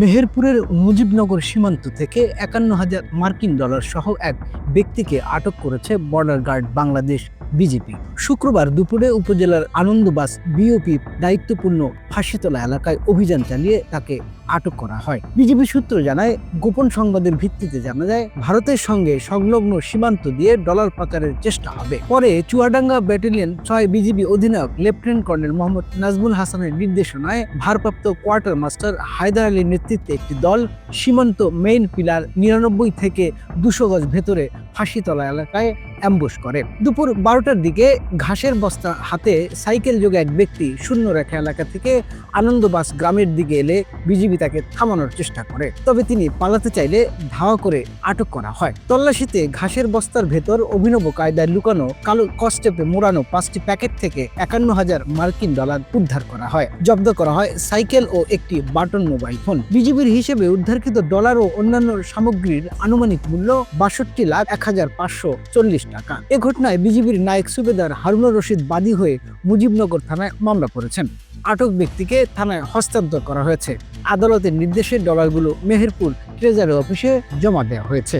মেহেরপুরের মুজিবনগর সীমান্ত থেকে ৫১,০০০ মার্কিন ডলার সহ এক ব্যক্তিকে আটক করেছে বর্ডার গার্ড বাংলাদেশ বিজিপি। শুক্রবার দুপুরে উপজেলার আনন্দবাস বিওপি দায়িত্বপূর্ণ ফাঁসিতলা এলাকায় অভিযান চালিয়ে তাকে আটক করা হয়। বিজিবি সূত্র জানায়, গোপন সংবাদের ভিত্তিতে জানা যায় ভারতের সঙ্গে সংলগ্ন সীমান্ত দিয়ে ডলার পাচারের চেষ্টা হবে। পরে চুয়াডাঙ্গা ব্যাটালিয়ন ৬ বিজিবি অধিনায়ক লেফটেন্যান্ট কর্নেল মোহাম্মদ নাজমুল হাসানের নির্দেশনায় ভারপ্রাপ্ত কোয়ার্টার মাস্টার হায়দার আলীর নেতৃত্বে একটি দল সীমান্ত মেইন পিলার ৯৯ থেকে ২০০ গজ ভেতরে ফাঁসিতলা এলাকায় অ্যাম্বুশ করে। দুপুর ১২টার দিকে ঘাসের বস্তা হাতে সাইকেল যোগে এক ব্যক্তি শূন্য রেখা এলাকা থেকে আনন্দবাস গ্রামের দিকে এলে বিজিবি তাকে থামানোর চেষ্টা করে, তবে তিনি পালাতে চাইলে ধাওয়া করে আটক করা হয়। তল্লাশিতে ঘাসের বস্তার ভেতর অভিনব কায়দায় লুকানো কালো কস্টেপে মোড়ানো ৫টি প্যাকেট থেকে ৫১,০০০ মার্কিন ডলার উদ্ধার করা হয়। জব্দ করা হয় সাইকেল ও একটি বাটন মোবাইল ফোন। বিজিবির হিসেবে উদ্ধারকৃত ডলার ও অন্যান্য সামগ্রীর আনুমানিক মূল্য ৬২,১৫৪০ টাকা। এ ঘটনায় বিজিবির নায়েক সুবেদার হারুনুর রশিদ বাদী হয়ে মুজিবনগর থানায় মামলা করেছেন। আটক ব্যক্তিকে থানায় হস্তান্তর করা হয়েছে। আদালতের নির্দেশে ডলারগুলো মেহেরপুর ট্রেজারি অফিসে জমা দেওয়া হয়েছে।